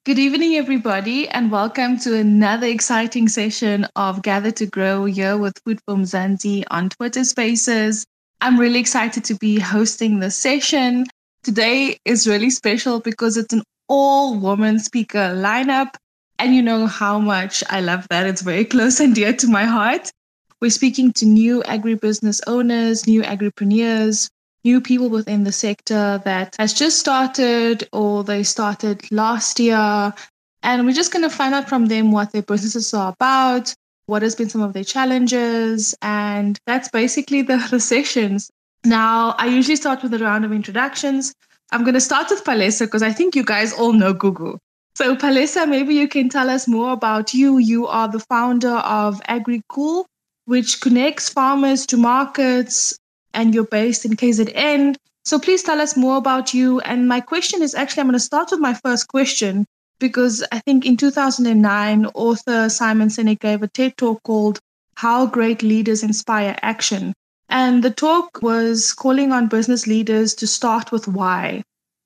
Good evening, everybody, and welcome to another exciting session of Gather to Grow here with Food from Zanzi on Twitter Spaces. I'm really excited to be hosting this session. Today is really special because it's an all-woman speaker lineup, and you know how much I love that. It's very close and dear to my heart. We're speaking to new agribusiness owners, new agripreneurs, new people within the sector that has just started or they started last year. And we're just going to find out from them what their businesses are about, what has been some of their challenges. And that's basically the sessions. Now, I usually start with a round of introductions. I'm going to start with Palesa because I think you guys all know Gugu. So Palesa, maybe you can tell us more about you. You are the founder of AgriCool, which connects farmers to markets, and you're based in KZN. So please tell us more about you. And my question is actually, I'm going to start with my first question because I think in 2009, author Simon Sinek gave a TED talk called How Great Leaders Inspire Action. And the talk was calling on business leaders to start with why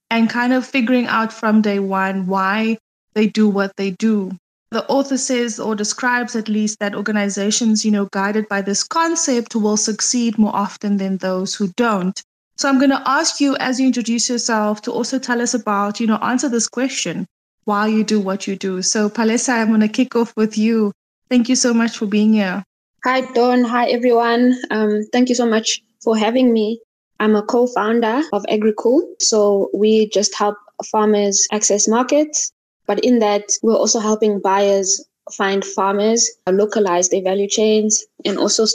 and kind of figuring out from day one why they do what they do. The author says or describes at least that organizations, guided by this concept will succeed more often than those who don't. So I'm going to ask you as you introduce yourself to also tell us about, answer this question, why you do what you do. So Palesa, I'm going to kick off with you. Thank you so much for being here. Hi, Dawn. Hi, everyone. Thank you so much for having me. I'm a co-founder of AgriCool. So we just help farmers access markets. But in that, we're also helping buyers find farmers, localize their value chains, and also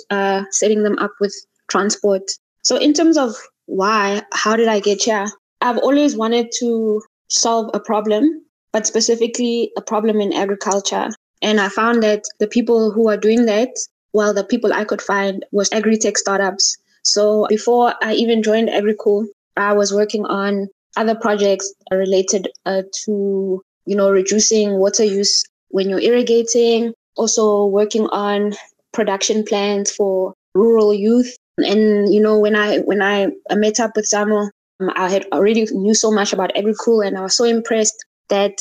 setting them up with transport. So in terms of why, how did I get here? I've always wanted to solve a problem, but specifically a problem in agriculture. And I found that the people who are doing that, well, the people I could find was agri-tech startups. So before I even joined AgriCool, I was working on other projects related to reducing water use when you're irrigating, also working on production plans for rural youth. And, when I met up with Samo, I had already knew so much about AgriCool, and I was so impressed that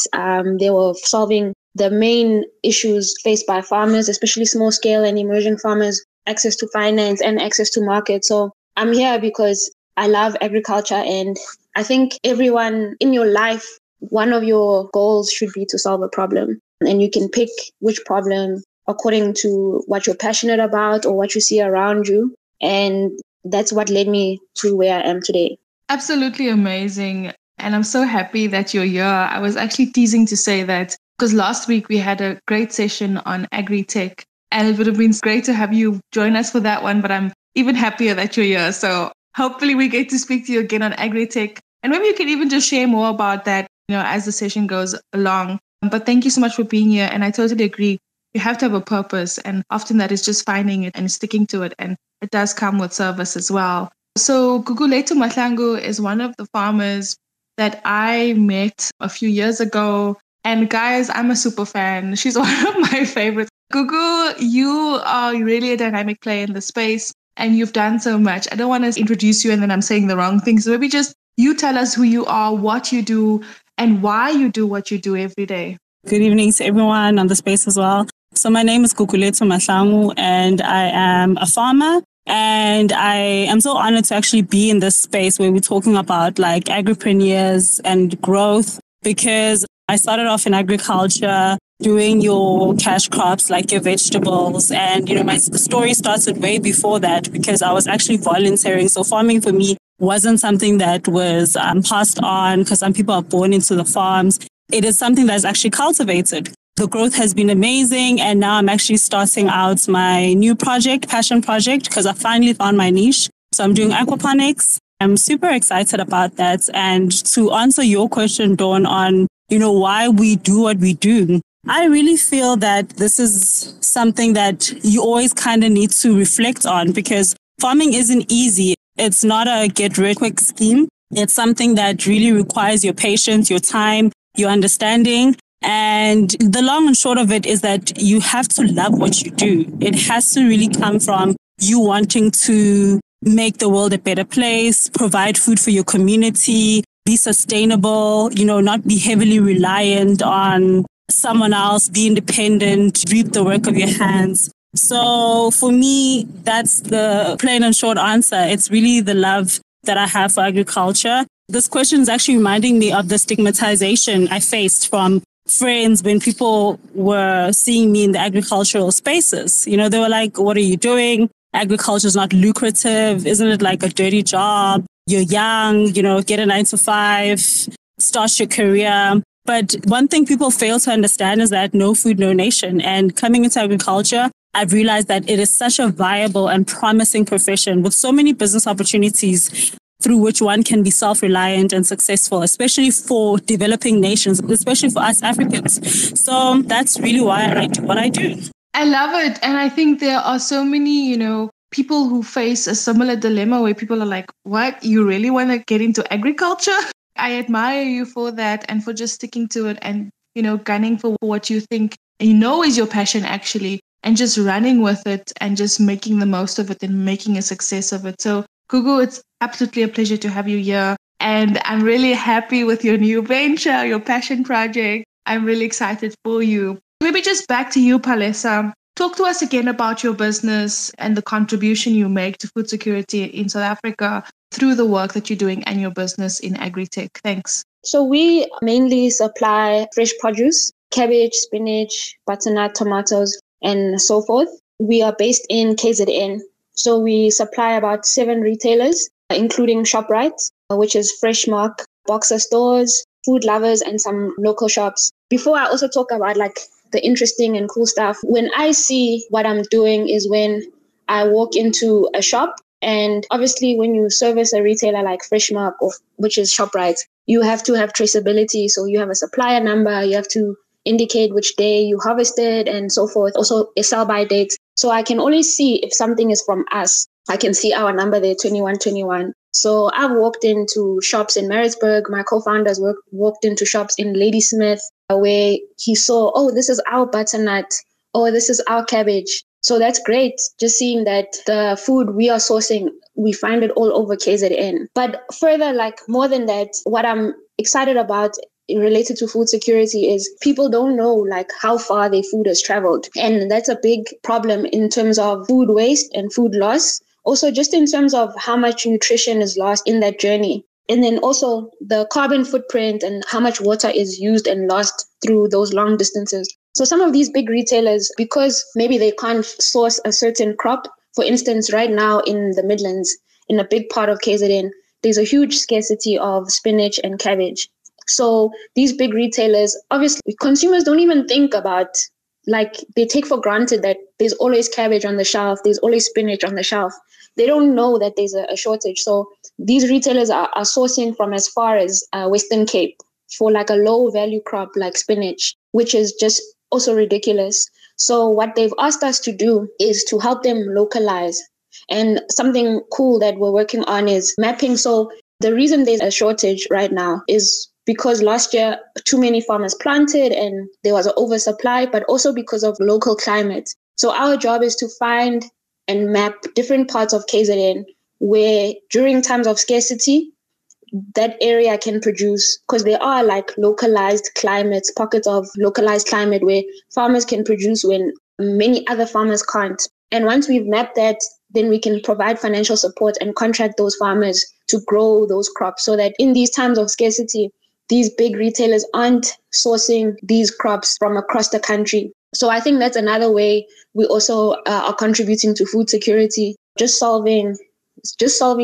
they were solving the main issues faced by farmers, especially small scale and emerging farmers, access to finance and access to market. So I'm here because I love agriculture, and I think everyone in your life, one of your goals should be to solve a problem. And you can pick which problem according to what you're passionate about or what you see around you. And that's what led me to where I am today. Absolutely amazing. And I'm so happy that you're here. I was actually teasing to say that because last week we had a great session on agri-tech, and it would have been great to have you join us for that one. But I'm even happier that you're here. So hopefully we get to speak to you again on agri-tech. And maybe you can even just share more about that as the session goes along. But thank you so much for being here. And I totally agree. You have to have a purpose. And often that is just finding it and sticking to it. And it does come with service as well. So Gugulethu Mahlangu is one of the farmers that I met a few years ago. And guys, I'm a super fan. She's one of my favorites. Gugu, you are really a dynamic player in the space and you've done so much. I don't want to introduce you and then I'm saying the wrong things. So maybe just you tell us who you are, what you do, and why you do what you do every day. Good evening to everyone on the space as well. So my name is Gugulethu Mahlangu and I am a farmer. And I am so honored to actually be in this space where we're talking about like agripreneurs and growth, because I started off in agriculture doing your cash crops like your vegetables. And, my story started way before that because I was actually volunteering. So farming for me wasn't something that was passed on because some people are born into the farms. It is something that's actually cultivated. The growth has been amazing. And now I'm actually starting out my new project, passion project, because I finally found my niche. So I'm doing aquaponics. I'm super excited about that. And to answer your question, Dawn, on, why we do what we do, I really feel that this is something that you always kind of need to reflect on because farming isn't easy. It's not a get rich quick scheme. It's something that really requires your patience, your time, your understanding. And the long and short of it is that you have to love what you do. It has to really come from you wanting to make the world a better place, provide food for your community, be sustainable, not be heavily reliant on someone else, be independent, reap the work of your hands. So for me, that's the plain and short answer. It's really the love that I have for agriculture. This question is actually reminding me of the stigmatization I faced from friends when people were seeing me in the agricultural spaces. They were like, what are you doing? Agriculture is not lucrative. Isn't it like a dirty job? You're young, get a 9 to 5, start your career. But one thing people fail to understand is that no food, no nation. And coming into agriculture, I've realized that it is such a viable and promising profession with so many business opportunities through which one can be self-reliant and successful, especially for developing nations, especially for us Africans. So that's really why I do what I do. I love it. And I think there are so many, people who face a similar dilemma where people are like, what? You really want to get into agriculture? I admire you for that and for just sticking to it and, gunning for what you think, is your passion actually, and just running with it and just making the most of it and making a success of it. So Gugu, it's absolutely a pleasure to have you here. And I'm really happy with your new venture, your passion project. I'm really excited for you. Maybe just back to you, Palesa. Talk to us again about your business and the contribution you make to food security in South Africa through the work that you're doing and your business in agri-tech. Thanks. So we mainly supply fresh produce, cabbage, spinach, butternut, tomatoes, and so forth. We are based in KZN. So we supply about 7 retailers, including ShopRite, which is Freshmark, Boxer stores, Food Lovers, and some local shops. Before I also talk about the interesting and cool stuff, when I see what I'm doing is when I walk into a shop, and obviously when you service a retailer like Freshmark, which is ShopRite, you have to have traceability. So you have a supplier number, you have to indicate which day you harvested and so forth. Also a sell-by date. So I can only see if something is from us. I can see our number there, 2121. So I've walked into shops in Maritzburg. My co-founders walked into shops in Ladysmith where he saw, oh, this is our butternut. Oh, this is our cabbage. So that's great. Just seeing that the food we are sourcing, we find it all over KZN. But further, more than that, what I'm excited about related to food security is people don't know how far their food has traveled. And that's a big problem in terms of food waste and food loss. Also, just in terms of how much nutrition is lost in that journey. And then also the carbon footprint and how much water is used and lost through those long distances. So some of these big retailers, because maybe they can't source a certain crop, for instance, right now in the Midlands, in a big part of KZN, there's a huge scarcity of spinach and cabbage. So these big retailers, obviously, consumers don't even think about, they take for granted that there's always cabbage on the shelf, there's always spinach on the shelf. They don't know that there's a shortage. So these retailers are sourcing from as far as Western Cape for a low value crop like spinach, which is just also ridiculous. So what they've asked us to do is to help them localize. And something cool that we're working on is mapping. So the reason there's a shortage right now is because last year too many farmers planted and there was an oversupply, but also because of local climate. So our job is to find and map different parts of KZN where during times of scarcity, that area can produce, because there are localized climates, pockets of localized climate where farmers can produce when many other farmers can't. And once we've mapped that, then we can provide financial support and contract those farmers to grow those crops so that in these times of scarcity, these big retailers aren't sourcing these crops from across the country. So I think that's another way we also are contributing to food security, just solving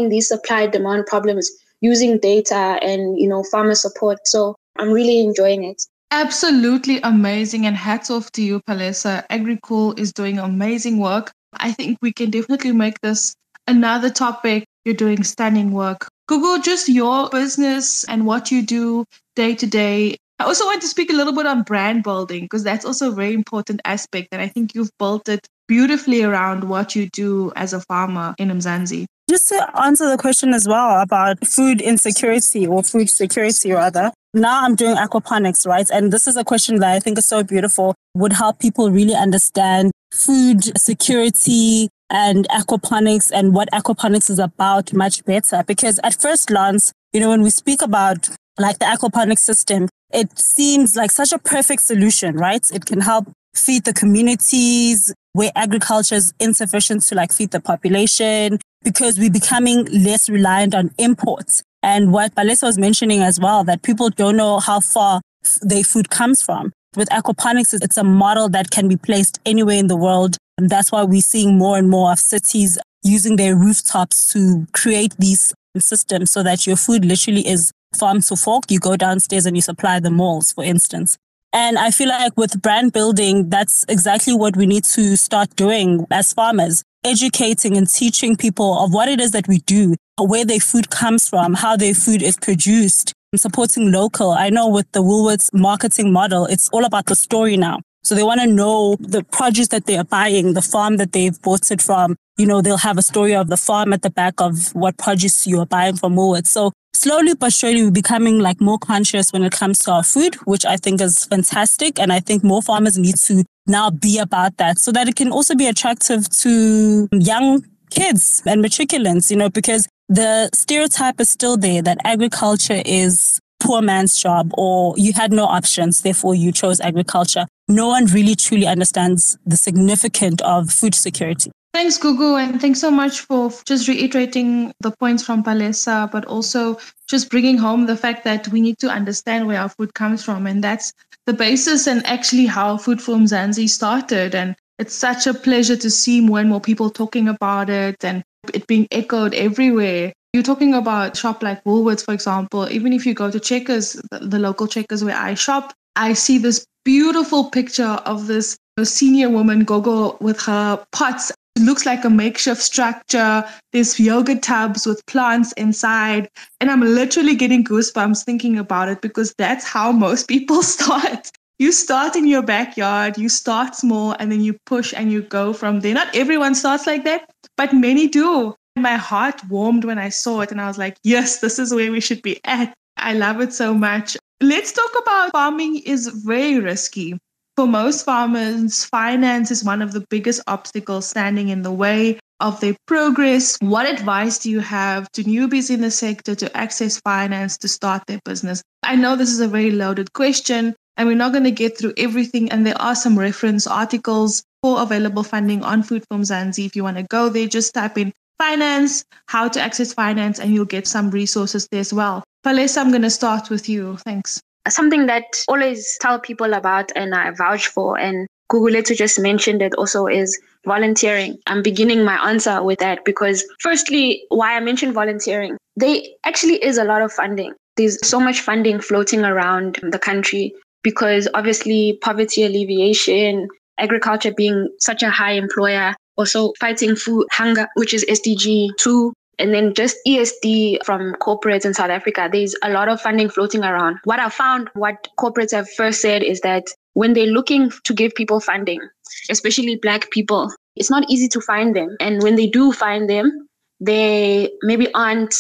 these supply demand problems using data and, farmer support. So I'm really enjoying it. Absolutely amazing. And hats off to you, Palesa. AgriCool is doing amazing work. I think we can definitely make this another topic. You're doing stunning work. Google, just your business and what you do day to day. I also want to speak a little bit on brand building because that's also a very important aspect. And I think you've built it beautifully around what you do as a farmer in Mzansi. Just to answer the question as well about food insecurity or food security rather. Now I'm doing aquaponics, right? And this is a question that I think is so beautiful, would help people really understand food security, and aquaponics and what aquaponics is about much better. Because at first glance, when we speak about like the aquaponics system, it seems like such a perfect solution, right? It can help feed the communities where agriculture is insufficient to like feed the population, because we're becoming less reliant on imports. And what Palesa was mentioning as well, that people don't know how far their food comes from. With aquaponics, it's a model that can be placed anywhere in the world. And that's why we're seeing more and more of cities using their rooftops to create these systems so that your food literally is farm to fork. You go downstairs and you supply the malls, for instance. And I feel like with brand building, that's exactly what we need to start doing as farmers, educating and teaching people of what it is that we do, where their food comes from, how their food is produced, and supporting local. I know with the Woolworths marketing model, it's all about the story now. So they want to know the produce that they are buying, the farm that they've bought it from. They'll have a story of the farm at the back of what produce you are buying from Woolworths. So slowly but surely, we're becoming like more conscious when it comes to our food, which I think is fantastic. And I think more farmers need to now be about that so that it can also be attractive to young kids and matriculants, because the stereotype is still there that agriculture is poor man's job, or you had no options, therefore you chose agriculture. No one really truly understands the significance of food security. Thanks, Gugu, and thanks so much for just reiterating the points from Palesa, but also just bringing home the fact that we need to understand where our food comes from. And that's the basis and actually how Food for Mzansi started. And it's such a pleasure to see more and more people talking about it and it being echoed everywhere. You're talking about a shop like Woolworths, for example. Even if you go to Checkers, the local Checkers where I shop, I see this beautiful picture of this senior woman, Gogo, with her pots. It looks like a makeshift structure. There's yoga tubs with plants inside. And I'm literally getting goosebumps thinking about it because that's how most people start. You start in your backyard, you start small, and then you push and you go from there. Not everyone starts like that, but many do. My heart warmed when I saw it and I was like, yes, this is where we should be at. I love it so much. Let's talk about farming is very risky. For most farmers, finance is one of the biggest obstacles standing in the way of their progress. What advice do you have to newbies in the sector to access finance to start their business? I know this is a very loaded question and we're not going to get through everything. And there are some reference articles for available funding on Food for Mzansi. If you want to go there, just type in finance, how to access finance, and you'll get some resources there as well. Palesa, I'm going to start with you. Thanks. Something that I always tell people about and I vouch for, and Guguletu just mentioned it also, is volunteering. I'm beginning my answer with that because firstly, why I mentioned volunteering, there actually is a lot of funding. There's so much funding floating around the country because obviously poverty alleviation, agriculture being such a high employer, also fighting food hunger, which is SDG 2. And then just ESD from corporates in South Africa, there's a lot of funding floating around. What I found, what corporates have first said is that when they're looking to give people funding, especially Black people, it's not easy to find them. And when they do find them, they maybe aren't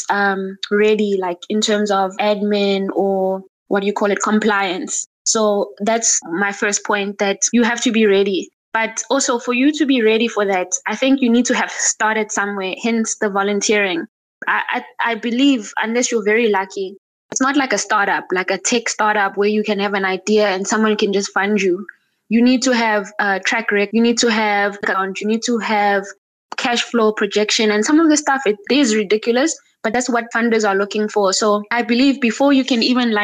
ready, like in terms of admin or what do you call it, compliance. So that's my first point, that you have to be ready. But also for you to be ready for that, I think you need to have started somewhere, hence the volunteering. I believe unless you're very lucky, it's not like a startup, like a tech startup where you can have an idea and someone can just fund you. You need to have a track record, you need to have account, you need to have cash flow projection. And some of the stuff, it is ridiculous, but that's what funders are looking for. So I believe before you can even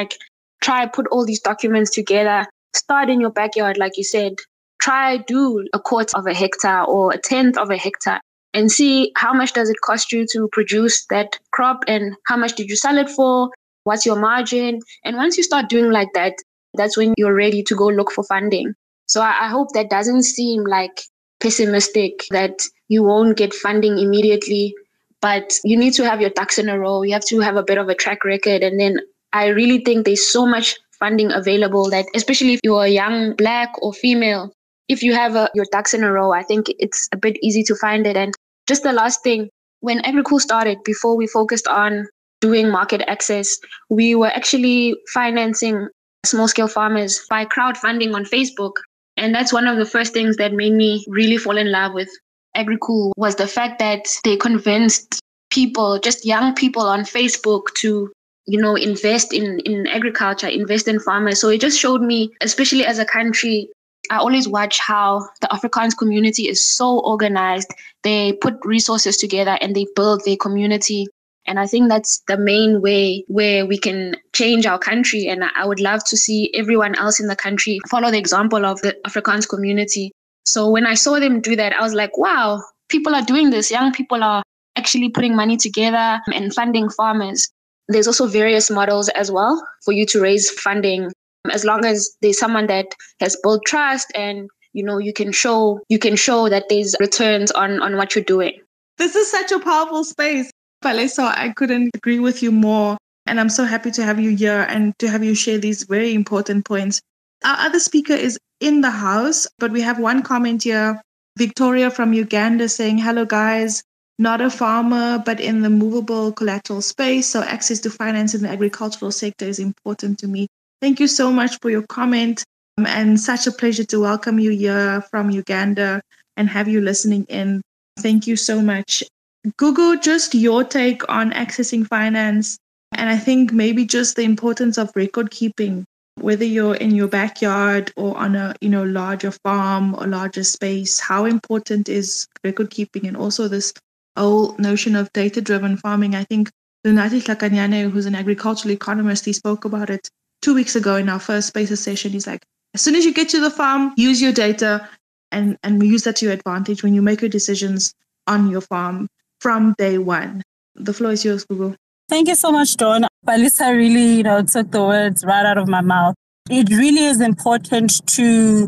try put all these documents together, start in your backyard, like you said. Try do a quarter of a hectare or a tenth of a hectare and see how much does it cost you to produce that crop and how much did you sell it for? What's your margin? And once you start doing like that, that's when you're ready to go look for funding. So I hope that doesn't seem like pessimistic, that you won't get funding immediately, but you need to have your ducks in a row. You have to have a bit of a track record. And then I really think there's so much funding available that, especially if you're a young Black or female, if you have your ducks in a row, I think it's a bit easy to find it. And just the last thing, when AgriCool started, before we focused on doing market access, we were actually financing small-scale farmers by crowdfunding on Facebook. And that's one of the first things that made me really fall in love with AgriCool was the fact that they convinced people, just young people on Facebook, to invest in agriculture, invest in farmers. So it just showed me, especially as a country, I always watch how the Afrikaans community is so organized. They put resources together and they build their community. And I think that's the main way where we can change our country. And I would love to see everyone else in the country follow the example of the Afrikaans community. So when I saw them do that, I was like, wow, people are doing this. Young people are actually putting money together and funding farmers. There's also various models as well for you to raise funding, as long as there's someone that has built trust and you can show that there's returns on what you're doing. This is such a powerful space. Palesa, I couldn't agree with you more. And I'm so happy to have you here and to have you share these very important points. Our other speaker is in the house, but we have one comment here. Victoria from Uganda saying, hello guys, not a farmer, but in the movable collateral space. So access to finance in the agricultural sector is important to me. Thank you so much for your comment, and such a pleasure to welcome you here from Uganda and have you listening in. Thank you so much. Gugu, just your take on accessing finance, and I think maybe just the importance of record keeping, whether you're in your backyard or on a larger farm or larger space. How important is record keeping, and also this whole notion of data-driven farming? I think Lunati Hlakanyane, who's an agricultural economist, he spoke about it 2 weeks ago in our first Spaces session. He's like, as soon as you get to the farm, use your data and use that to your advantage when you make your decisions on your farm from day one. The floor is yours, Gugu. Thank you so much, Dawn. Palisa really, took the words right out of my mouth. It really is important to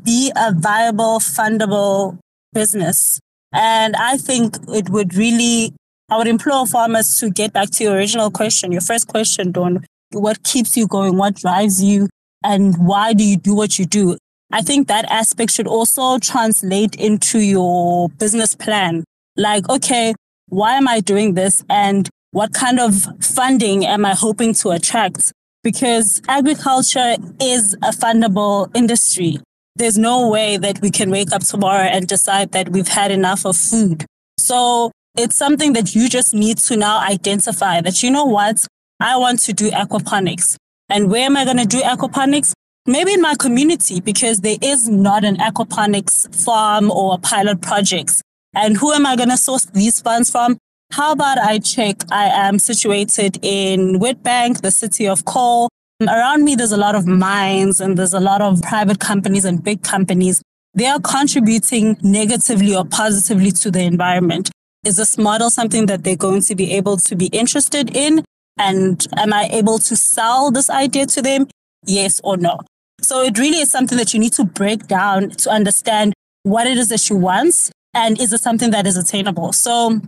be a viable, fundable business. And I think I would implore farmers to get back to your original question, your first question, Dawn. What keeps you going? What drives you? And why do you do what you do? I think that aspect should also translate into your business plan. Like, okay, why am I doing this? And what kind of funding am I hoping to attract? Because agriculture is a fundable industry. There's no way that we can wake up tomorrow and decide that we've had enough of food. So it's something that you just need to now identify that, you know what, I want to do aquaponics. And where am I going to do aquaponics? Maybe in my community, because there is not an aquaponics farm or a pilot project. And who am I going to source these funds from? How about I check? I am situated in Witbank, the city of coal. Around me, there's a lot of mines and there's a lot of private companies and big companies. They are contributing negatively or positively to the environment. Is this model something that they're going to be able to be interested in? And am I able to sell this idea to them? Yes or no? So it really is something that you need to break down to understand what it is that you want, and is it something that is attainable? So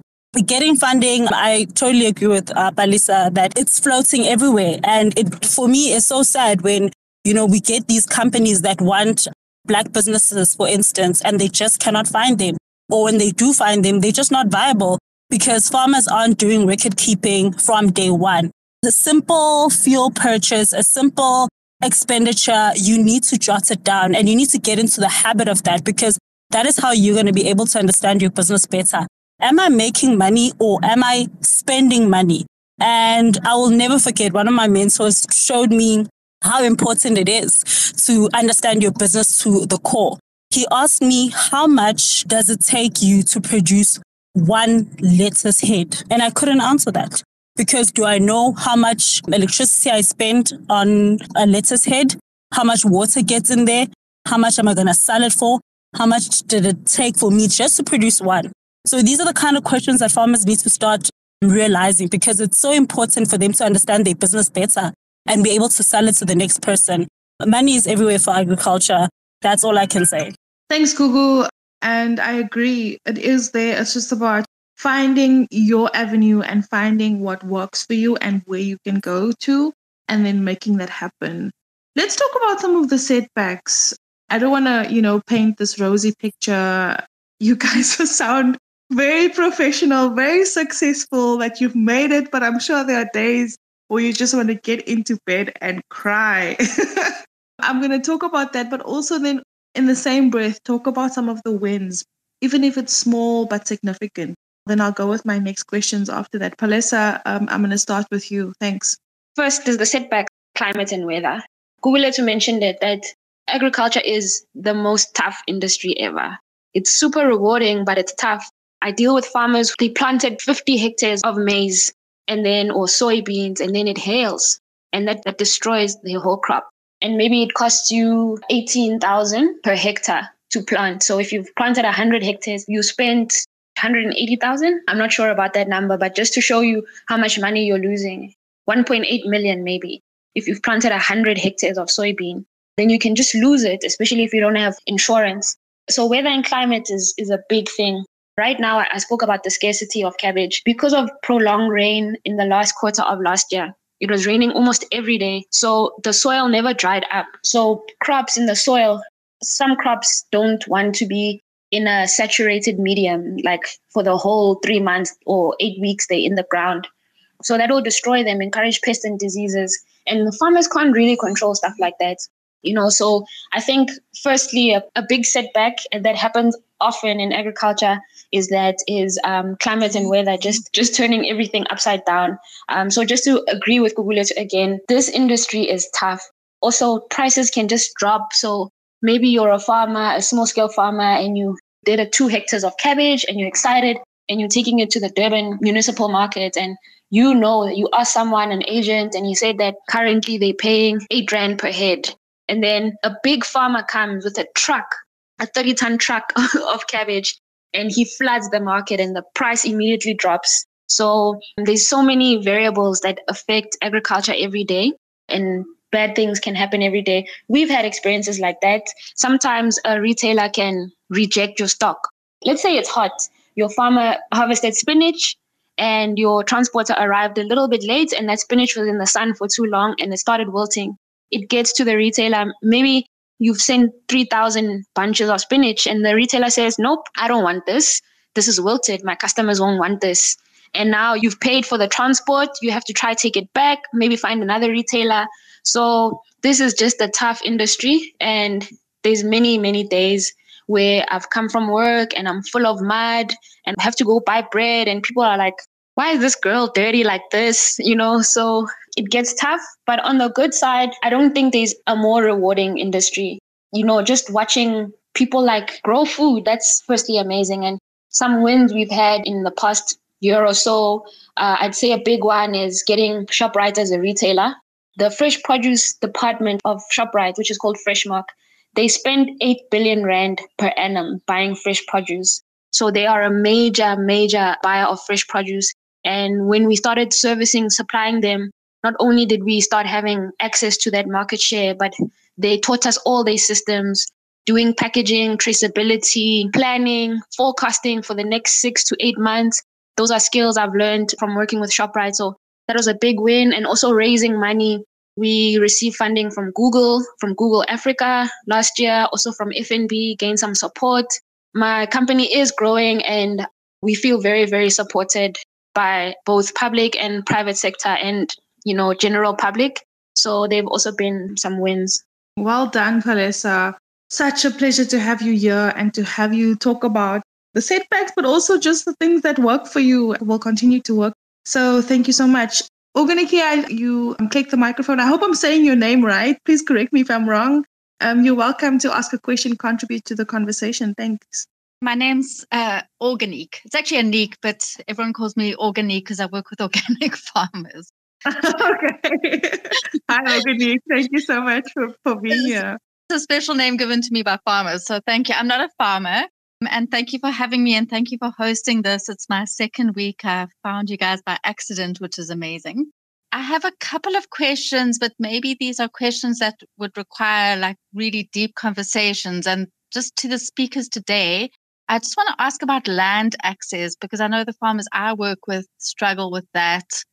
getting funding, I totally agree with Palisa that it's floating everywhere. And it, for me, is so sad when, we get these companies that want Black businesses, for instance, and they just cannot find them. Or when they do find them, they're just not viable because farmers aren't doing record keeping from day one. The simple fuel purchase, a simple expenditure, you need to jot it down and you need to get into the habit of that, because that is how you're going to be able to understand your business better. Am I making money or am I spending money? And I will never forget, one of my mentors showed me how important it is to understand your business to the core. He asked me, how much does it take you to produce one lettuce head? And I couldn't answer that, because do I know how much electricity I spend on a lettuce head? How much water gets in there? How much am I going to sell it for? How much did it take for me just to produce one? So these are the kind of questions that farmers need to start realizing, because it's so important for them to understand their business better and be able to sell it to the next person. Money is everywhere for agriculture. That's all I can say. Thanks, Gugu. And I agree. It is there. It's just about finding your avenue and finding what works for you and where you can go to, and then making that happen. Let's talk about some of the setbacks. I don't want to, paint this rosy picture. You guys sound very professional, very successful, that you've made it, but I'm sure there are days where you just want to get into bed and cry. I'm going to talk about that, but also then in the same breath, talk about some of the wins. even if it's small but significant? Then I'll go with my next questions after that. Palesa, I'm going to start with you. Thanks. First is the setback, climate and weather. Gugulethu mentioned it, that agriculture is the most tough industry ever. It's super rewarding, but it's tough. I deal with farmers, they planted 50 hectares of maize or soybeans, and then it hails. And that destroys the whole crop. And maybe it costs you 18,000 per hectare to plant. So if you've planted 100 hectares, you spent 180,000. I'm not sure about that number, but just to show you how much money you're losing, 1.8 million maybe. If you've planted 100 hectares of soybean, then you can just lose it, especially if you don't have insurance. So weather and climate is a big thing. Right now, I spoke about the scarcity of cabbage because of prolonged rain in the last quarter of last year. It was raining almost every day. So the soil never dried up. So crops in the soil, some crops don't want to be in a saturated medium, like for the whole 3 months or 8 weeks they're in the ground. So that will destroy them, encourage pests and diseases. And the farmers can't really control stuff like that. So I think firstly, a big setback that happens often in agriculture is climate and weather just turning everything upside down. So just to agree with Gugulethu again, this industry is tough. Also, prices can just drop. So maybe you're a farmer, a small scale farmer, and you did 2 hectares of cabbage and you're excited and you're taking it to the Durban municipal market, and you know that you ask someone, an agent, and he said that currently they're paying 8 rand per head. And then a big farmer comes with a truck, a 30-ton truck of cabbage, and he floods the market and the price immediately drops. So there's so many variables that affect agriculture every day, and bad things can happen every day. We've had experiences like that. Sometimes a retailer can reject your stock. Let's say it's hot. Your farmer harvested spinach and your transporter arrived a little bit late, and that spinach was in the sun for too long and it started wilting. It gets to the retailer. Maybe you've sent 3,000 bunches of spinach and the retailer says, nope, I don't want this. This is wilted. My customers won't want this. And now you've paid for the transport. You have to try to take it back, maybe find another retailer. So this is just a tough industry. And there's many, many days where I've come from work and I'm full of mud and have to go buy bread. And people are like, why is this girl dirty like this? So it gets tough. But on the good side, I don't think there's a more rewarding industry. Just watching people like grow food, that's firstly amazing. And some wins we've had in the past year or so, I'd say a big one is getting ShopRite as a retailer. The fresh produce department of ShopRite, which is called Freshmark, they spend 8 billion rand per annum buying fresh produce. So they are a major, major buyer of fresh produce. And when we started supplying them, not only did we start having access to that market share, but they taught us all their systems, doing packaging, traceability, planning, forecasting for the next 6 to 8 months. Those are skills I've learned from working with ShopRite. So that was a big win. And also raising money. We received funding from Google Africa last year, also from FNB, gained some support. My company is growing and we feel very, very supported by both public and private sector and, general public. So they've also been some wins. Well done, Palesa. Such a pleasure to have you here and to have you talk about the setbacks, but also just the things that work for you will continue to work. So thank you so much. Oganiki, you take the microphone. I hope I'm saying your name right. Please correct me if I'm wrong. You're welcome to ask a question, contribute to the conversation. Thanks. My name's Organique. It's actually Anique, but everyone calls me Organique because I work with organic farmers. Okay. Hi, Organique. Thank you so much for being here. It's a special name given to me by farmers, so thank you. I'm not a farmer, and thank you for having me, and thank you for hosting this. It's my second week. I found you guys by accident, which is amazing. I have a couple of questions, but maybe these are questions that would require like really deep conversations. And just to the speakers today, I just want to ask about land access, because I know the farmers I work with struggle with that,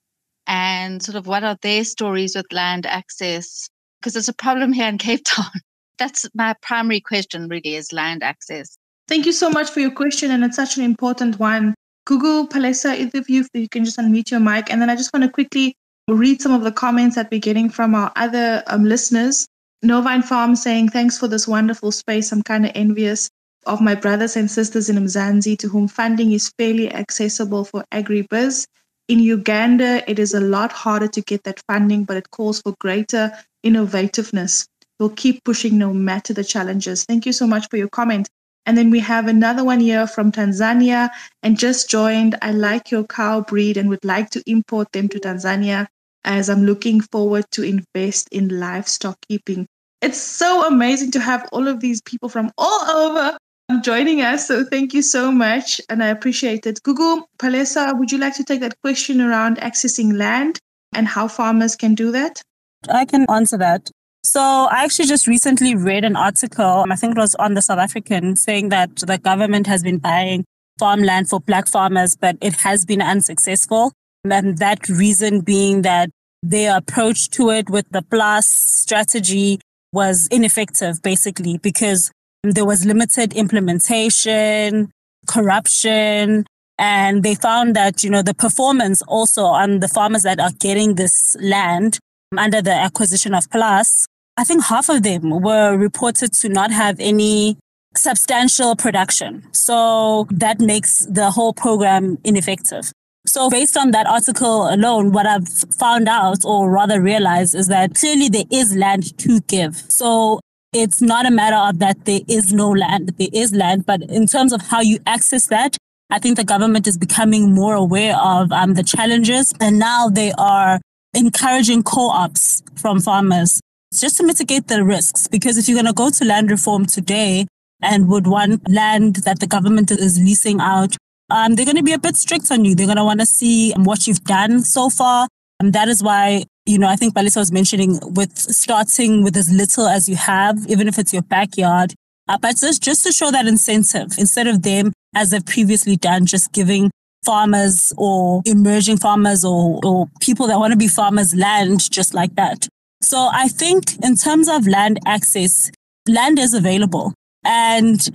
and sort of what are their stories with land access? Because it's a problem here in Cape Town. That's my primary question really, is land access. Thank you so much for your question, and it's such an important one. Gugu, Palesa, either of you, if you can just unmute your mic. And then I just want to quickly read some of the comments that we're getting from our other listeners. Novine Farm saying, thanks for this wonderful space. I'm kind of envious. of my brothers and sisters in Mzansi to whom funding is fairly accessible for agribiz. In Uganda, it is a lot harder to get that funding, but it calls for greater innovativeness. We'll keep pushing no matter the challenges. Thank you so much for your comment. And then we have another one here from Tanzania and just joined. I like your cow breed and would like to import them to Tanzania as I'm looking forward to invest in livestock keeping. It's so amazing to have all of these people from all over joining us. So thank you so much. And I appreciate it. Gugu, Palesa, would you like to take that question around accessing land and how farmers can do that? I can answer that. So I actually just recently read an article, I think it was on the South African, saying that the government has been buying farmland for black farmers, but it has been unsuccessful. And that reason being that their approach to it with the plus strategy was ineffective, basically, because there was limited implementation, corruption, and they found that, the performance also on the farmers that are getting this land under the acquisition of Plus, I think half of them were reported to not have any substantial production. So that makes the whole program ineffective. So based on that article alone, what I've found out, or rather realized, is that clearly there is land to give. So it's not a matter of that there is no land. There is land, but in terms of how you access that, I think the government is becoming more aware of the challenges, and now they are encouraging co-ops from farmers just to mitigate the risks. Because if you're going to go to land reform today and would want land that the government is leasing out, they're going to be a bit strict on you. They're going to want to see what you've done so far. And that is why, I think Palisa was mentioning with starting with as little as you have, even if it's your backyard. But just to show that incentive, instead of them, as they've previously done, just giving farmers or emerging farmers or people that want to be farmers land just like that. So I think in terms of land access, land is available. And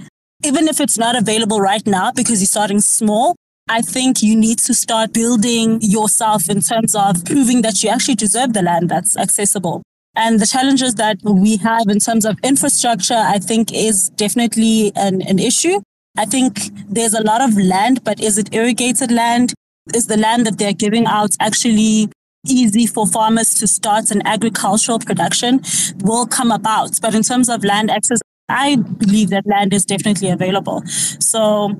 even if it's not available right now because you're starting small, I think you need to start building yourself in terms of proving that you actually deserve the land that's accessible. And the challenges that we have in terms of infrastructure, I think is definitely an issue. I think there's a lot of land, but is it irrigated land? Is the land that they're giving out actually easy for farmers to start an agricultural production? Will come about. But in terms of land access, I believe that land is definitely available. So,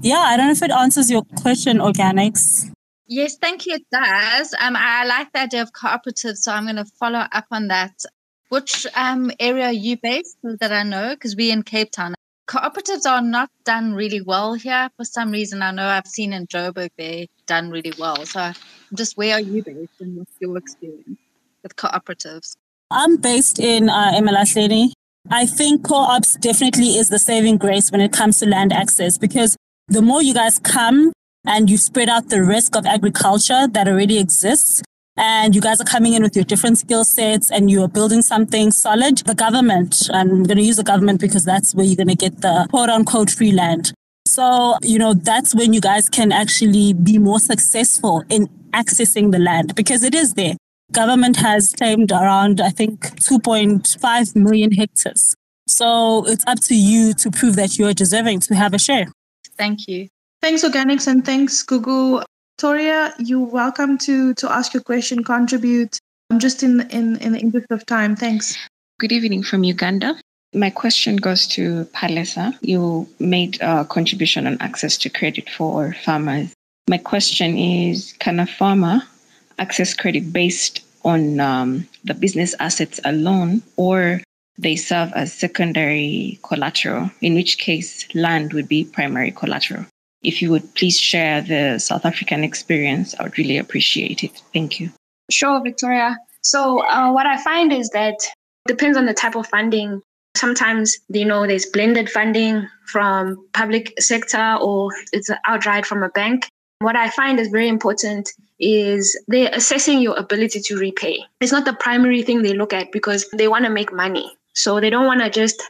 yeah, I don't know if it answers your question, Organics. Yes, thank you. It does. I like the idea of cooperatives, so I'm going to follow up on that. Which area are you based so that I know? Because we're in Cape Town. Cooperatives are not done really well here for some reason. I know I've seen in Joburg they're done really well. So just where are you based and what's your experience with cooperatives? I'm based in Emalahleni. I think co-ops definitely is the saving grace when it comes to land access, because the more you guys come and you spread out the risk of agriculture that already exists, and you guys are coming in with your different skill sets and you are building something solid, the government, and I'm going to use the government because that's where you're going to get the quote unquote free land. So, that's when you guys can actually be more successful in accessing the land because it is there. Government has claimed around, I think, 2.5 million hectares. So it's up to you to prove that you are deserving to have a share. Thank you. Thanks, Organics, and thanks, Gugu. Victoria, you're welcome to ask your question, contribute. I'm just in the interest of time. Thanks. Good evening from Uganda. My question goes to Palesa. You made a contribution on access to credit for farmers. My question is, can a farmer access credit based on the business assets alone, or they serve as secondary collateral, in which case land would be primary collateral? If you would please share the South African experience, I would really appreciate it. Thank you. Sure, Victoria. So what I find is that it depends on the type of funding. Sometimes, there's blended funding from public sector or it's outright from a bank. What I find is very important is they're assessing your ability to repay. It's not the primary thing they look at because they want to make money. So they don't want to just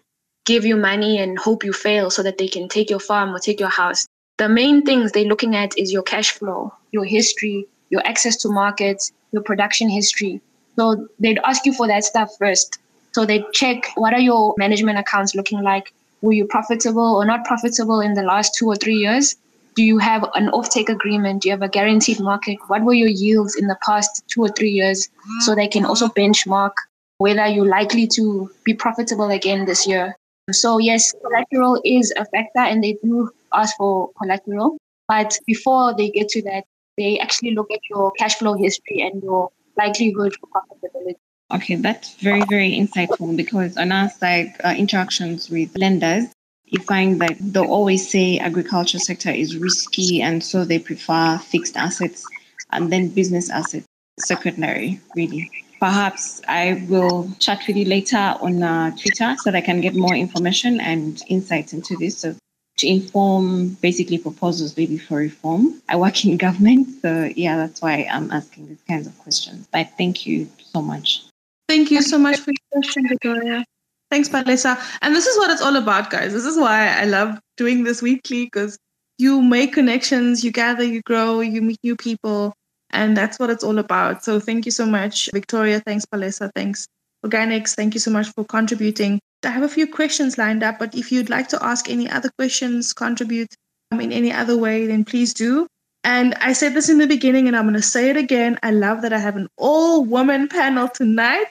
give you money and hope you fail so that they can take your farm or take your house. The main things they're looking at is your cash flow, your history, your access to markets, your production history. So they'd ask you for that stuff first. So they check what are your management accounts looking like? Were you profitable or not profitable in the last 2 or 3 years? Do you have an offtake agreement? Do you have a guaranteed market? What were your yields in the past 2 or 3 years? So they can also benchmark whether you're likely to be profitable again this year. So yes, collateral is a factor and they do ask for collateral. But before they get to that, they actually look at your cash flow history and your likelihood for profitability. Okay, that's very, very insightful because on our side, interactions with lenders, you find that they'll always say agriculture sector is risky and so they prefer fixed assets and then business assets secondary, really. Perhaps I will chat with you later on Twitter so that I can get more information and insights into this. So to inform basically proposals maybe for reform. I work in government, so yeah, that's why I'm asking these kinds of questions. But thank you so much. Thank you so much for your question, Victoria. Thanks, Palesa. And this is what it's all about, guys. This is why I love doing this weekly, because you make connections, you gather, you grow, you meet new people, and that's what it's all about. So thank you so much, Victoria. Thanks, Palesa. Thanks, Organics. Thank you so much for contributing. I have a few questions lined up, but if you'd like to ask any other questions, contribute in any other way, then please do. And I said this in the beginning, and I'm going to say it again. I love that I have an all-woman panel tonight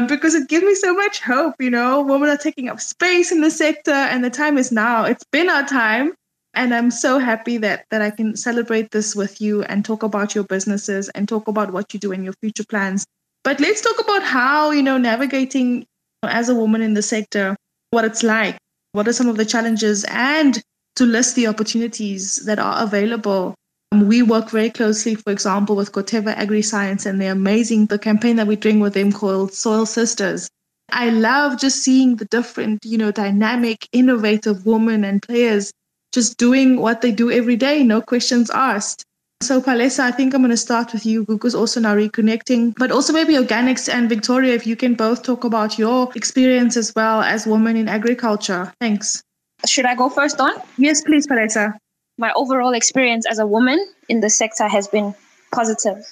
because it gives me so much hope. You know, women are taking up space in the sector, and the time is now. It's been our time. And I'm so happy that I can celebrate this with you and talk about your businesses and talk about what you do and your future plans. But let's talk about how, navigating as a woman in the sector, what it's like, what are some of the challenges, and to list the opportunities that are available. We work very closely, for example, with Corteva Agri-Science and the campaign that we're doing with them called Soil Sisters. I love just seeing the different, dynamic, innovative women and players just doing what they do every day, no questions asked. So Palesa, I think I'm going to start with you. Gugu's also now reconnecting, but also maybe Organics and Victoria, if you can both talk about your experience as well as women in agriculture. Thanks. Should I go first on? Yes, please, Palesa. My overall experience as a woman in the sector has been positive.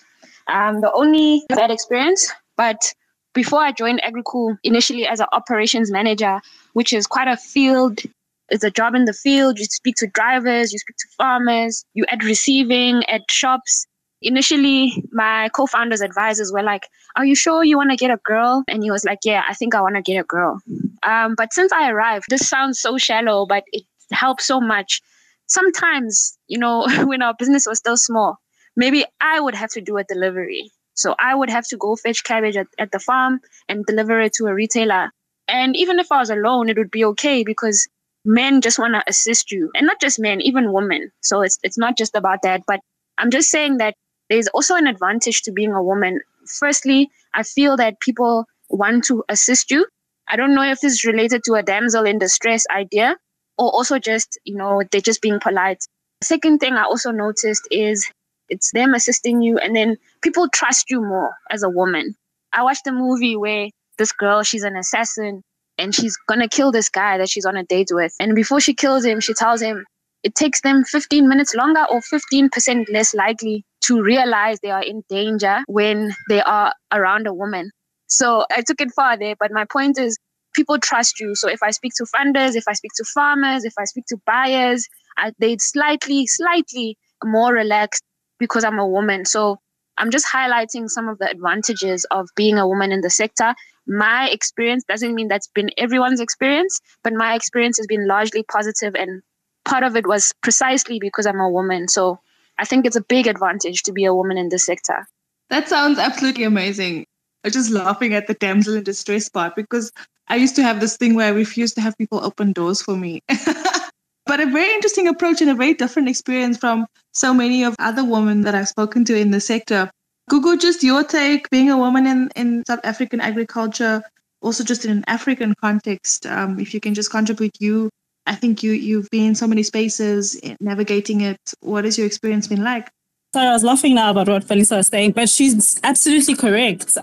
The only bad experience, but before I joined AgriCool, initially as an operations manager, which is quite a field, it's a job in the field. You speak to drivers, you speak to farmers, you at receiving, at shops. Initially, my co-founders' advisors were like, "Are you sure you want to get a girl?" And he was like, "Yeah, I think I want to get a girl." But since I arrived, this sounds so shallow, but it helps so much. Sometimes, when our business was still small, maybe I would have to do a delivery. So I would have to go fetch cabbage at the farm and deliver it to a retailer. And even if I was alone, it would be okay because men just want to assist you. And not just men, even women. So it's not just about that. But I'm just saying that there's also an advantage to being a woman. Firstly, I feel that people want to assist you. I don't know if this is related to a damsel in distress idea or also just, they're just being polite. The second thing I also noticed is it's them assisting you and then people trust you more as a woman. I watched a movie where this girl, she's an assassin and she's going to kill this guy that she's on a date with. And before she kills him, she tells him it takes them 15 minutes longer or 15% less likely to realize they are in danger when they are around a woman. So I took it far there, but my point is people trust you. So if I speak to funders, if I speak to farmers, if I speak to buyers, they're slightly more relaxed because I'm a woman. So I'm just highlighting some of the advantages of being a woman in the sector. My experience doesn't mean that's been everyone's experience, but my experience has been largely positive, and part of it was precisely because I'm a woman. So I think it's a big advantage to be a woman in this sector. That sounds absolutely amazing. I'm just laughing at the damsel in distress part because I used to have this thing where I refused to have people open doors for me. But a very interesting approach and a very different experience from so many of other women that I've spoken to in the sector. Gugu, just your take, being a woman in South African agriculture, also just in an African context, if you can just contribute I think you've been in so many spaces, navigating it. What has your experience been like? Sorry, I was laughing now about what Felisa was saying, but she's absolutely correct.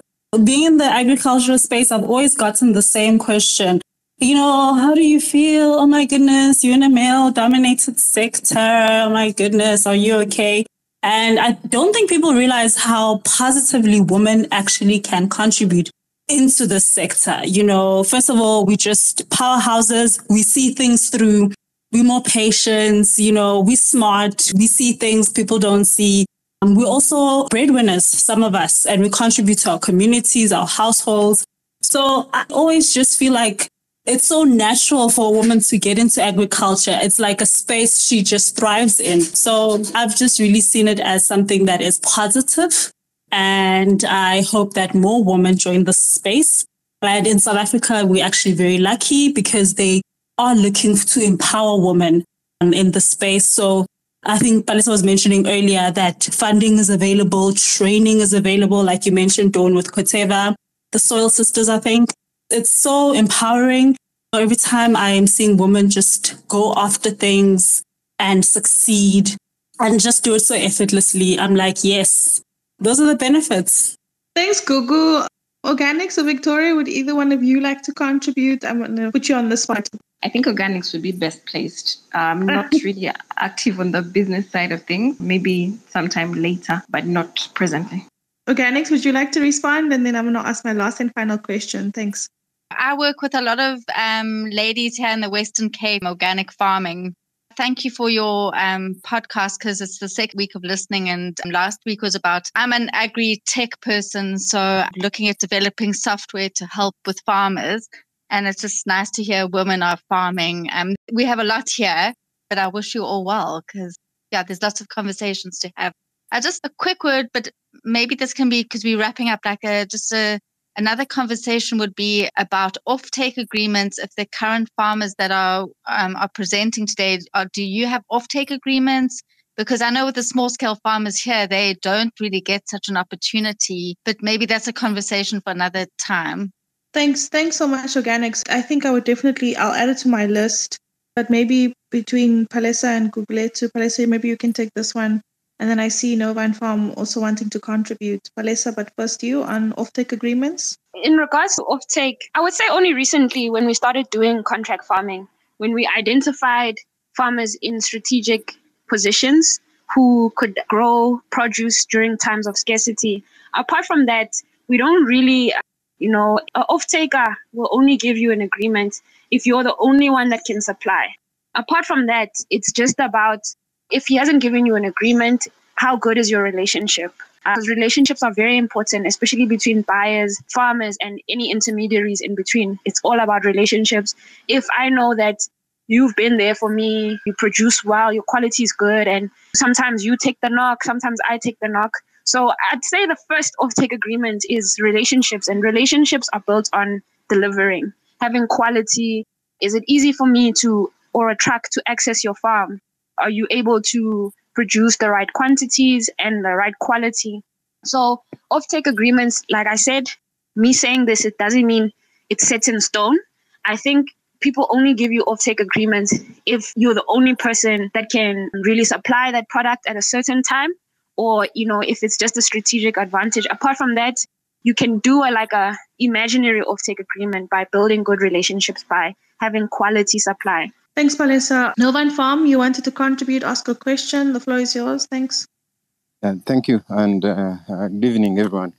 Being in the agricultural space, I've always gotten the same question. How do you feel? Oh my goodness, you're in a male-dominated sector. Oh my goodness, are you okay? And I don't think people realize how positively women actually can contribute. into the sector. First of all, we just powerhouses. We see things through. We're more patient. We're smart. We see things people don't see. We're also breadwinners, some of us, and we contribute to our communities, our households. So I always just feel like it's so natural for a woman to get into agriculture. It's like a space she just thrives in. So I've just really seen it as something that is positive. And I hope that more women join the space. And in South Africa, we're actually very lucky because they are looking to empower women in the space. So I think Palisa was mentioning earlier that funding is available, training is available, like you mentioned, Dawn, with Koteva, the Soil Sisters, I think. It's so empowering. Every time I am seeing women just go after things and succeed and just do it so effortlessly, I'm like, yes, those are the benefits. Thanks, Gugu. Organics or Victoria, would either one of you like to contribute? I'm going to put you on the spot. I think organics would be best placed. I'm not really active on the business side of things. Maybe sometime later, but not presently. Organics, would you like to respond? And then I'm going to ask my last and final question. Thanks. I work with a lot of ladies here in the Western Cape, organic farming. Thank you for your podcast, because it's the second week of listening. And last week was about, I'm an agri-tech person, so looking at developing software to help with farmers. And it's just nice to hear women are farming. We have a lot here, but I wish you all well, because there's lots of conversations to have. Just a quick word, but maybe this can be, because we're wrapping up, like another conversation would be about offtake agreements. If the current farmers that are presenting today, do you have offtake agreements? Because I know with the small scale farmers here, they don't really get such an opportunity, but maybe that's a conversation for another time. Thanks so much, Organics. I think I would definitely, I'll add it to my list, but maybe between Palesa and Gugulethu, Palesa, maybe you can take this one. And then I see Novine Farm also wanting to contribute. Palesa, but first you on offtake agreements. In regards to offtake, I would say only recently when we started doing contract farming, when we identified farmers in strategic positions who could grow produce during times of scarcity. Apart from that, we don't really, an off-taker will only give you an agreement if you're the only one that can supply. Apart from that, it's just about, if he hasn't given you an agreement, how good is your relationship? Because relationships are very important, especially between buyers, farmers, and any intermediaries in between. It's all about relationships. If I know that you've been there for me, you produce well, your quality is good, and sometimes you take the knock, sometimes I take the knock. So I'd say the first offtake agreement is relationships, and relationships are built on delivering. Having quality. Is it easy for me or a truck to access your farm? Are you able to produce the right quantities and the right quality? So offtake agreements, like I said, me saying this, it doesn't mean it's set in stone. I think people only give you offtake agreements if you're the only person that can really supply that product at a certain time, or, if it's just a strategic advantage. Apart from that, you can do a imaginary offtake agreement by building good relationships, by having quality supply. Thanks, Palesa. Novine Farm, you wanted to contribute, ask a question. The floor is yours. Thanks. Thank you, and good evening, everyone.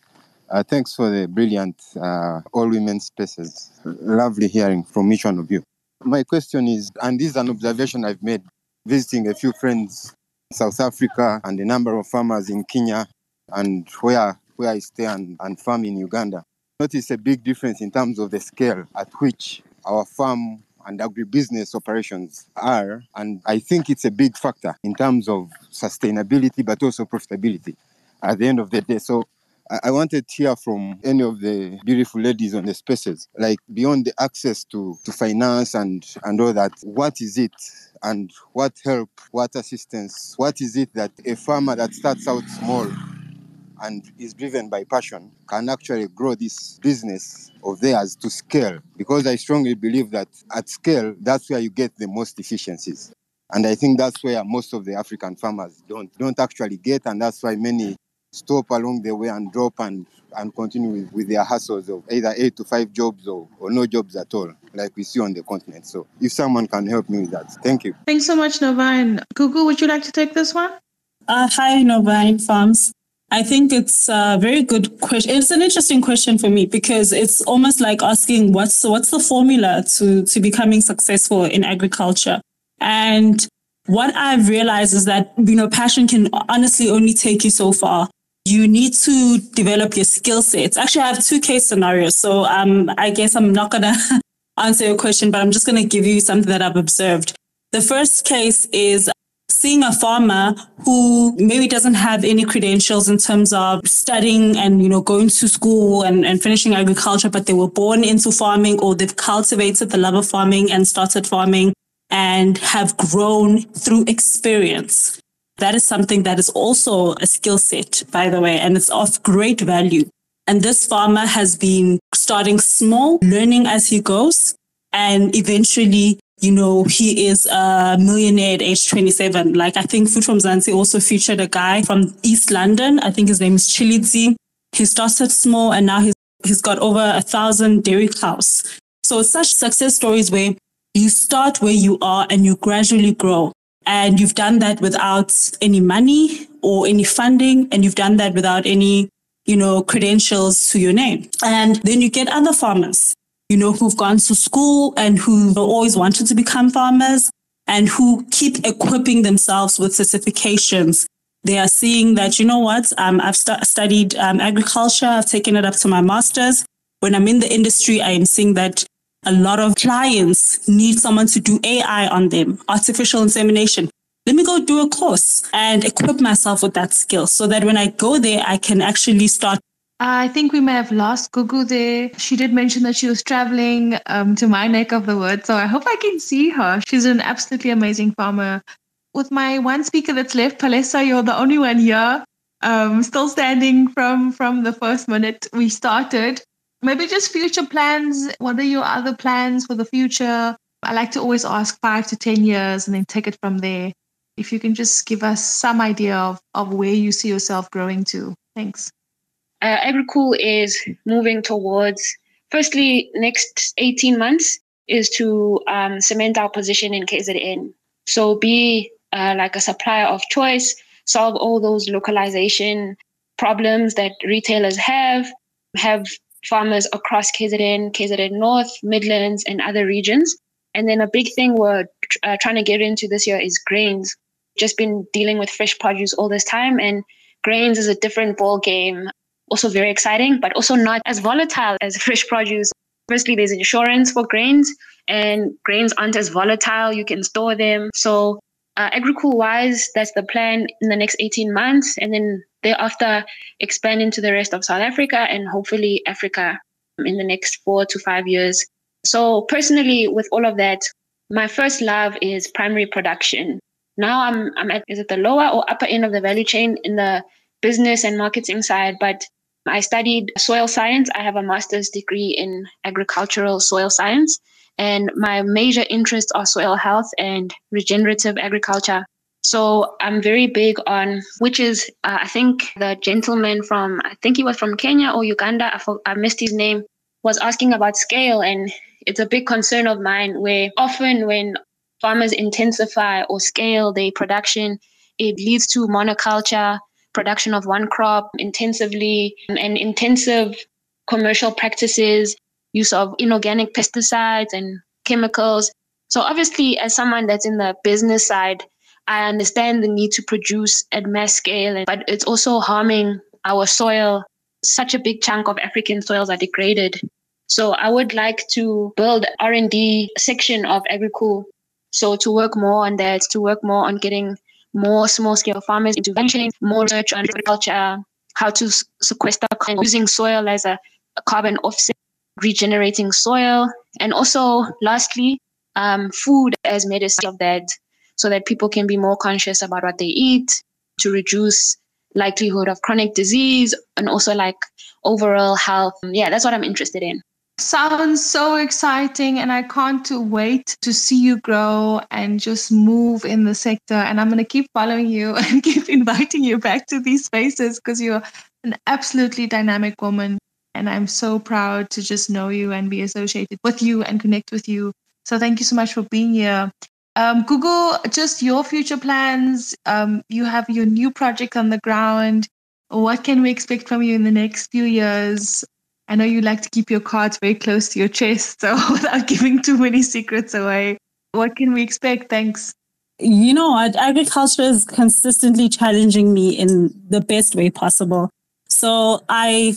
Thanks for the brilliant all-women spaces. Lovely hearing from each one of you. My question is, and this is an observation I've made visiting a few friends in South Africa and a number of farmers in Kenya and where I stay and farm in Uganda. Notice a big difference in terms of the scale at which our farm and agribusiness operations are, and I think it's a big factor in terms of sustainability, but also profitability at the end of the day. So I wanted to hear from any of the beautiful ladies on the spaces, like beyond the access to finance and all that, what is it and what help, what assistance, what is it that a farmer that starts out small and is driven by passion can actually grow this business of theirs to scale? Because I strongly believe that at scale, that's where you get the most efficiencies. And I think that's where most of the African farmers don't actually get, and that's why many stop along the way and drop and continue with their hustles of either 8 to 5 jobs or no jobs at all, like we see on the continent. So if someone can help me with that, thank you. Thanks so much, Novine. Gugu, would you like to take this one? Hi, Novine Farms. I think it's a very good question. It's an interesting question for me because it's almost like asking what's the formula to becoming successful in agriculture. And what I've realized is that, passion can honestly only take you so far. You need to develop your skill sets. Actually, I have two case scenarios. So I guess I'm not going to answer your question, but I'm just going to give you something that I've observed. The first case is seeing a farmer who maybe doesn't have any credentials in terms of studying and, going to school and finishing agriculture, but they were born into farming, or they've cultivated the love of farming and started farming and have grown through experience. That is something that is also a skill set, by the way, and it's of great value. And this farmer has been starting small, learning as he goes, and eventually, he is a millionaire at age 27. Like, I think Food from Zanzi also featured a guy from East London. I think his name is Chilidzi. He started small and now he's got over 1,000 dairy cows. So it's such success stories where you start where you are and you gradually grow. And you've done that without any money or any funding. And you've done that without any, credentials to your name. And then you get other farmers, who've gone to school and who always wanted to become farmers and who keep equipping themselves with certifications. They are seeing that, I've studied agriculture. I've taken it up to my master's. When I'm in the industry, I am seeing that a lot of clients need someone to do AI on them, artificial insemination. Let me go do a course and equip myself with that skill so that when I go there, I can actually start. I think we may have lost Gugu there. She did mention that she was traveling to my neck of the woods, so I hope I can see her. She's an absolutely amazing farmer. With my one speaker that's left, Palesa, you're the only one here, still standing from the first minute we started. Maybe just future plans. What are your other plans for the future? I like to always ask 5 to 10 years and then take it from there. If you can just give us some idea of where you see yourself growing to. Thanks. AgriCool is moving towards, firstly, next 18 months is to cement our position in KZN. So be like a supplier of choice, solve all those localization problems that retailers have farmers across KZN, KZN North, Midlands, and other regions. And then a big thing we're trying to get into this year is grains. Just been dealing with fresh produce all this time, and grains is a different ball game. Also very exciting, but also not as volatile as fresh produce. Firstly, there's insurance for grains, and grains aren't as volatile. You can store them. So AgriCool-wise, that's the plan in the next 18 months. And then thereafter, expand into the rest of South Africa and hopefully Africa in the next 4 to 5 years. So personally, with all of that, my first love is primary production. Now I'm at, is it the lower or upper end of the value chain in the business and marketing side, but I studied soil science. I have a master's degree in agricultural soil science, and my major interests are soil health and regenerative agriculture. So I'm very big on, which is, I think the gentleman from, I think he was from Kenya or Uganda, I missed his name, was asking about scale. And it's a big concern of mine where often when farmers intensify or scale their production, it leads to monoculture, production of one crop intensively, and intensive commercial practices, use of inorganic pesticides and chemicals. So obviously, as someone that's in the business side, I understand the need to produce at mass scale, but it's also harming our soil. Such a big chunk of African soils are degraded. So I would like to build R&D section of AgriCool. So to work more on that, to work more on getting more small-scale farmers into value chain, more research on agriculture, how to sequester carbon, using soil as a carbon offset, regenerating soil, and also, lastly, food as medicine of that, so that people can be more conscious about what they eat, to reduce likelihood of chronic disease, and also like overall health. Yeah, that's what I'm interested in. Sounds so exciting, and I can't wait to see you grow and just move in the sector. And I'm going to keep following you and keep inviting you back to these spaces because you're an absolutely dynamic woman. And I'm so proud to just know you and be associated with you and connect with you. So thank you so much for being here. Google, just your future plans. You have your new project on the ground. What can we expect from you in the next few years? I know you like to keep your cards very close to your chest, so without giving too many secrets away, what can we expect? Thanks. You know what? Agriculture is consistently challenging me in the best way possible. So I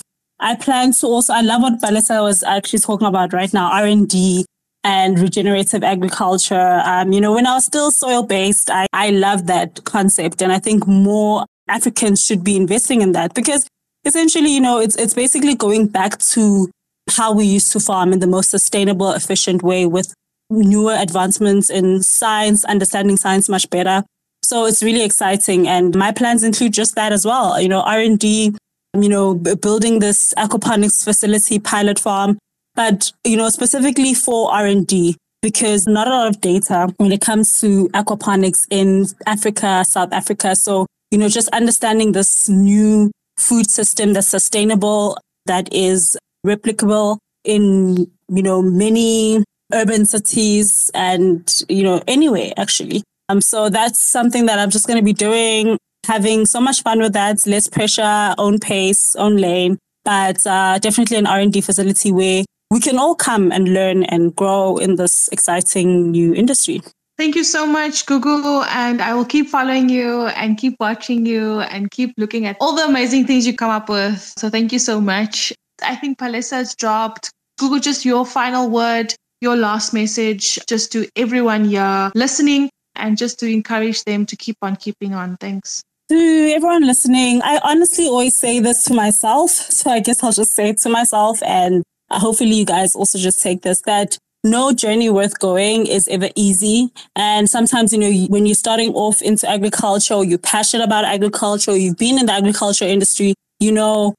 plan to also, I love what Balesa was actually talking about right now, R&D and regenerative agriculture. When I was still soil based, I love that concept. And I think more Africans should be investing in that because essentially, it's basically going back to how we used to farm in the most sustainable, efficient way with newer advancements in science, understanding science much better. So it's really exciting. And my plans include just that as well. R&D, building this aquaponics facility pilot farm, but, specifically for R&D, because not a lot of data when it comes to aquaponics in Africa, South Africa. So, just understanding this new food system that's sustainable, that is replicable in, many urban cities and, anywhere actually. So that's something that I'm just going to be doing, having so much fun with that, less pressure, own pace, own lane, but definitely an R&D facility where we can all come and learn and grow in this exciting new industry. Thank you so much, Gugu. And I will keep following you and keep watching you and keep looking at all the amazing things you come up with. So thank you so much. I think Palesa has dropped. Gugu, just your final word, your last message, just to everyone here listening and just to encourage them to keep on keeping on. Thanks. To everyone listening, I honestly always say this to myself. So I guess I'll just say it to myself. And hopefully you guys also just take this, that no journey worth going is ever easy. And sometimes, when you're starting off into agriculture, or you're passionate about agriculture, or you've been in the agriculture industry, you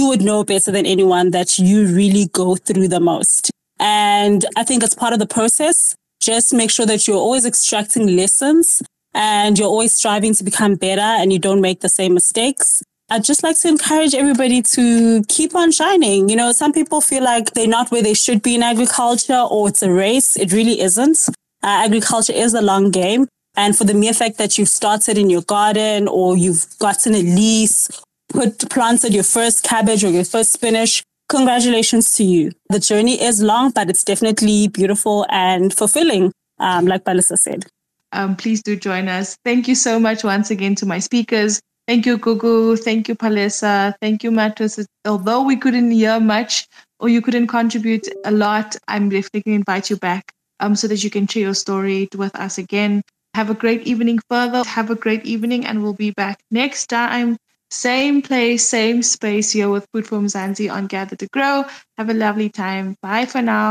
would know better than anyone that you really go through the most. And I think it's part of the process. Just make sure that you're always extracting lessons and you're always striving to become better and you don't make the same mistakes. I'd just like to encourage everybody to keep on shining. Some people feel like they're not where they should be in agriculture or it's a race. It really isn't. Agriculture is a long game. And for the mere fact that you've started in your garden or you've gotten a lease, planted your first cabbage or your first spinach, congratulations to you. The journey is long, but it's definitely beautiful and fulfilling, like Balisa said. Please do join us. Thank you so much once again to my speakers. Thank you, Gugu. Thank you, Palesa. Thank you, Mattis. Although we couldn't hear much or you couldn't contribute a lot, I'm definitely going to invite you back so that you can share your story with us again. Have a great evening further. Have a great evening and we'll be back next time. Same place, same space here with Food from Zanzi on Gather to Grow. Have a lovely time. Bye for now.